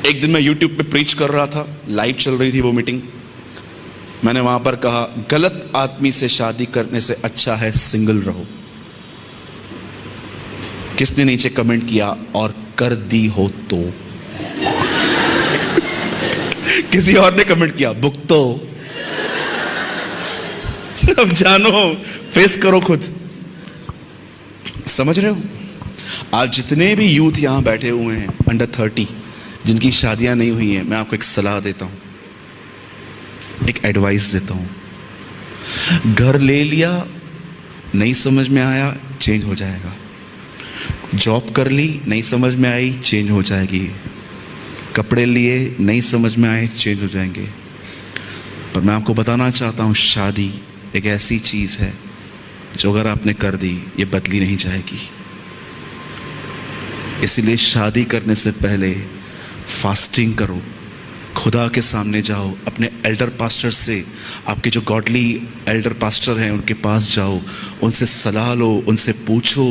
एक दिन मैं YouTube पे प्रीच कर रहा था, लाइव चल रही थी वो मीटिंग। मैंने वहां पर कहा, गलत आदमी से शादी करने से अच्छा है सिंगल रहो। किसने नीचे कमेंट किया, और कर दी हो तो? किसी और ने कमेंट किया, भुगतो। अब जानो, फेस करो खुद। समझ रहे हो? आज जितने भी यूथ यहां बैठे हुए हैं अंडर 30 जिनकी शादियां नहीं हुई हैं, मैं आपको एक सलाह देता हूं, एक एडवाइस देता हूं। घर ले लिया, नहीं समझ में आया, चेंज हो जाएगा। जॉब कर ली, नहीं समझ में आई, चेंज हो जाएगी। कपड़े लिए, नहीं समझ में आए, चेंज हो जाएंगे। पर मैं आपको बताना चाहता हूं, शादी एक ऐसी चीज है जो अगर आपने कर दी, ये बदली नहीं जाएगी। इसीलिए शादी करने से पहले फास्टिंग करो, खुदा के सामने जाओ, अपने एल्डर पास्टर से, आपके जो गॉडली एल्डर पास्टर हैं उनके पास जाओ, उनसे सलाह लो, उनसे पूछो,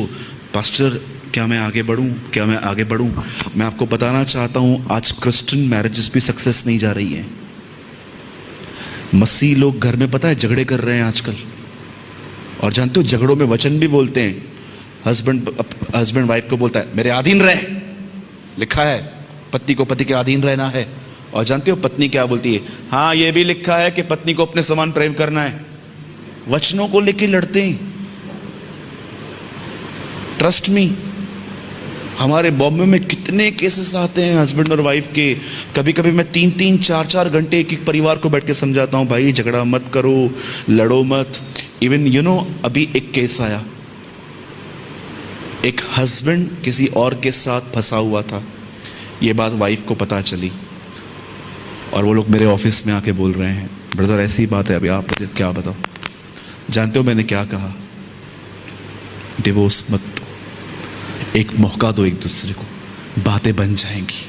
पास्टर क्या मैं आगे बढ़ूं, क्या मैं आगे बढ़ूं। मैं आपको बताना चाहता हूं, आज क्रिश्चियन मैरिजेस भी सक्सेस नहीं जा रही हैं। मसीह लोग घर में पता है झगड़े कर रहे हैं आजकल, और जानते हो झगड़ों में वचन भी बोलते हैं। हस्बैंड वाइफ को बोलता है मेरे अधीन रहे, लिखा है पत्नी को पति के अधीन रहना है। और जानते हो पत्नी क्या बोलती है, हाँ ये भी लिखा है कि पत्नी को अपने समान प्रेम करना है। वचनों को लेकर लड़ते हैं। ट्रस्ट मी, हमारे बॉम्बे में कितने केसेस आते हैं हस्बैंड और वाइफ के। कभी कभी मैं 3-3, 4-4 घंटे एक एक परिवार को बैठ के समझाता हूं, भाई झगड़ा मत करो, लड़ो मत। इवन अभी एक केस आया, एक हस्बैंड किसी और के साथ फंसा हुआ था। ये बात वाइफ को पता चली और वो लोग मेरे ऑफिस में आके बोल रहे हैं, ब्रदर ऐसी बात है, अभी आप क्या बताओ। जानते हो मैंने क्या कहा? डिवोर्स मत दो, एक मौका दो एक दूसरे को, बातें बन जाएंगी।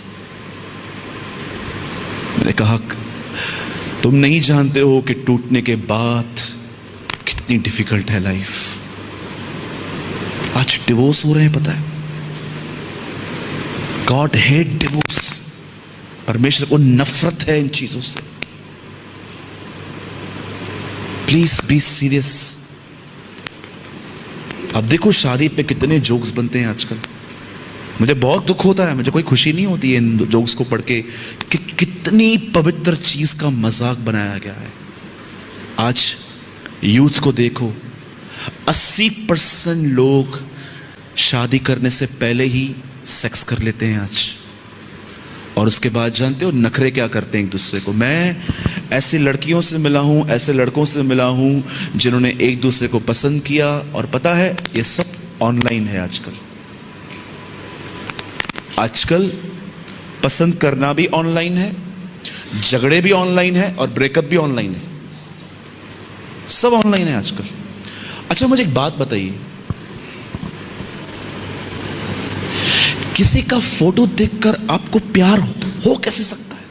मैंने कहा तुम नहीं जानते हो कि टूटने के बाद कितनी डिफिकल्ट है लाइफ। आज डिवोर्स हो रहे हैं, पता है? God hate divorce. परमेश्वर को नफरत है इन चीजों से। Please be serious. अब देखो शादी पे कितने जोक्स बनते हैं आजकल। मुझे बहुत दुख होता है, मुझे कोई खुशी नहीं होती है इन जोक्स को पढ़ के कि कितनी पवित्र चीज का मजाक बनाया गया है। आज यूथ को देखो, 80% लोग शादी करने से पहले ही सेक्स कर लेते हैं आज, और उसके बाद जानते हो नखरे क्या करते हैं एक दूसरे को। मैं ऐसी लड़कियों से मिला हूं, ऐसे लड़कों से मिला हूं जिन्होंने एक दूसरे को पसंद किया, और पता है ये सब ऑनलाइन है आजकल। आजकल पसंद करना भी ऑनलाइन है, झगड़े भी ऑनलाइन है, और ब्रेकअप भी ऑनलाइन है। सब ऑनलाइन है आजकल। अच्छा मुझे एक बात बताइए, किसी का फोटो देखकर आपको प्यार हो कैसे सकता है?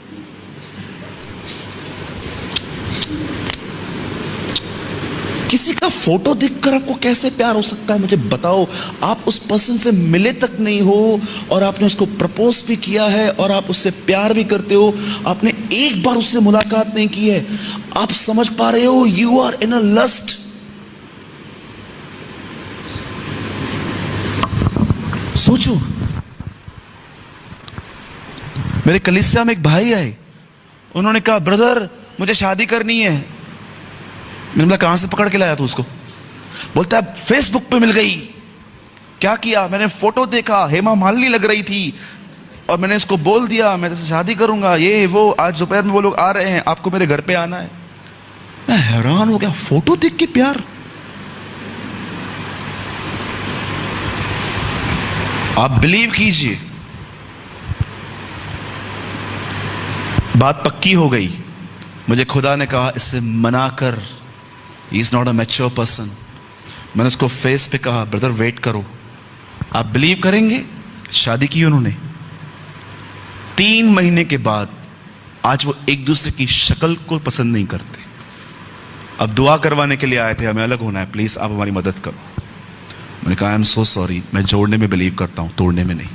किसी का फोटो देखकर आपको कैसे प्यार हो सकता है? मुझे बताओ। आप उस पर्सन से मिले तक नहीं हो, और आपने उसको प्रपोज भी किया है, और आप उससे प्यार भी करते हो, आपने एक बार उससे मुलाकात नहीं की है। आप समझ पा रहे हो? You are in a lust. सोचो, मेरे कलीसिया में एक भाई आए, उन्होंने कहा ब्रदर मुझे शादी करनी है। मैंने बोला कहां से पकड़ के लाया तू उसको? बोलता है फेसबुक पे मिल गई। क्या किया? मैंने फोटो देखा, हेमा मालिनी लग रही थी, और मैंने उसको बोल दिया मैं तुझसे शादी करूंगा, ये वो। आज दोपहर में वो लोग आ रहे हैं, आपको मेरे घर पे आना है। मैं हैरान हो गया, फोटो देख के प्यार। आप बिलीव कीजिए, बात पक्की हो गई। मुझे खुदा ने कहा इससे मना कर, he is not a mature person. मैंने उसको फेस पे कहा ब्रदर वेट करो। आप बिलीव करेंगे, शादी की उन्होंने। 3 महीने के बाद आज वो एक दूसरे की शक्ल को पसंद नहीं करते। अब दुआ करवाने के लिए आए थे, हमें अलग होना है, प्लीज आप हमारी मदद करो। मैंने कहा आई एम सो सॉरी, मैं जोड़ने में बिलीव करता हूं, तोड़ने में नहीं।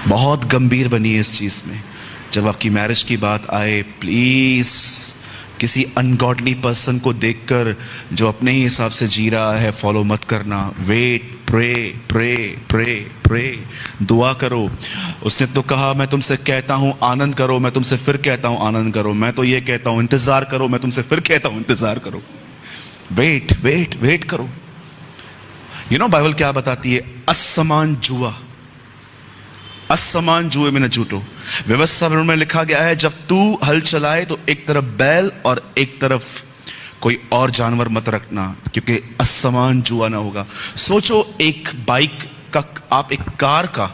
बहुत गंभीर बनिए इस चीज में। जब आपकी मैरिज की बात आए, प्लीज किसी अनगॉडली पर्सन को देखकर जो अपने ही हिसाब से जी रहा है फॉलो मत करना। Wait, pray pray pray pray, दुआ करो। उसने तो कहा मैं तुमसे कहता हूं आनंद करो, मैं तुमसे फिर कहता हूं आनंद करो। मैं तो ये कहता हूं इंतजार करो, मैं तुमसे फिर कहता हूं इंतजार करो। वेट वेट वेट करो। बाइबल क्या बताती है? असमान जुआ, असमान जुए में न जुटो। व्यवस्था में लिखा गया है जब तू हल चलाए तो एक तरफ बैल और एक तरफ कोई और जानवर मत रखना, क्योंकि असमान जुआ ना होगा। सोचो एक बाइक का, आप एक कार का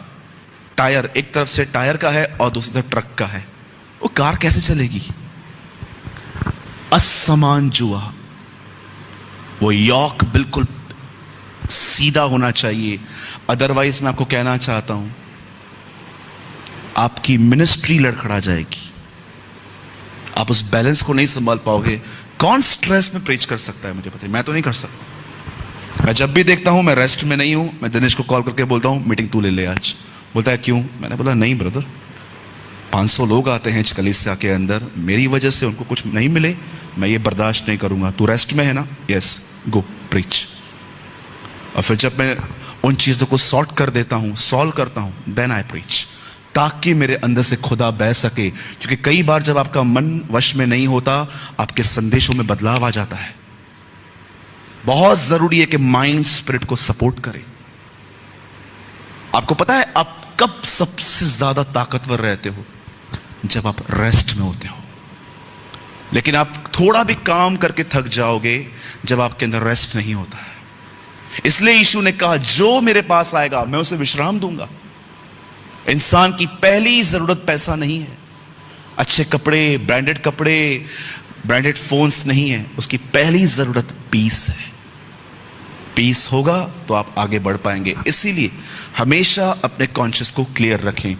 टायर एक तरफ से टायर का है और दूसरी तरफ ट्रक का है, वो कार कैसे चलेगी? असमान जुआ। वो यॉक बिल्कुल सीधा होना चाहिए। अदरवाइज मैं आपको कहना चाहता हूं आपकी मिनिस्ट्री लड़खड़ा जाएगी, आप उस बैलेंस को नहीं संभाल पाओगे। कौन स्ट्रेस में प्रीच कर सकता है? मुझे पता है, मैं तो नहीं कर सकता। मैं जब भी देखता हूं मैं रेस्ट में नहीं हूं, मैं दिनेश को कॉल करके बोलता हूं मीटिंग तू ले ले आज। बोलता है क्यों? मैंने बोला नहीं ब्रदर, 500 लोग आते हैं कलीसिया के अंदर, मेरी वजह से उनको कुछ नहीं मिले, मैं ये बर्दाश्त नहीं करूंगा। तू रेस्ट में है ना? यस, गो प्रीच। और फिर जब मैं उन चीजों को सॉर्ट कर देता हूं, सॉल्व करता हूं, देन आई प्रीच, ताकि मेरे अंदर से खुदा बह सके। क्योंकि कई बार जब आपका मन वश में नहीं होता, आपके संदेशों में बदलाव आ जाता है। बहुत जरूरी है कि माइंड स्पिरिट को सपोर्ट करे। आपको पता है आप कब सबसे ज्यादा ताकतवर रहते हो? जब आप रेस्ट में होते हो। लेकिन आप थोड़ा भी काम करके थक जाओगे जब आपके अंदर रेस्ट नहीं होता है। इसलिए यीशु ने कहा जो मेरे पास आएगा मैं उसे विश्राम दूंगा। इंसान की पहली जरूरत पैसा नहीं है, अच्छे कपड़े, ब्रांडेड फोन्स नहीं है। उसकी पहली जरूरत पीस है। पीस होगा तो आप आगे बढ़ पाएंगे। इसीलिए हमेशा अपने कॉन्शियस को क्लियर रखें।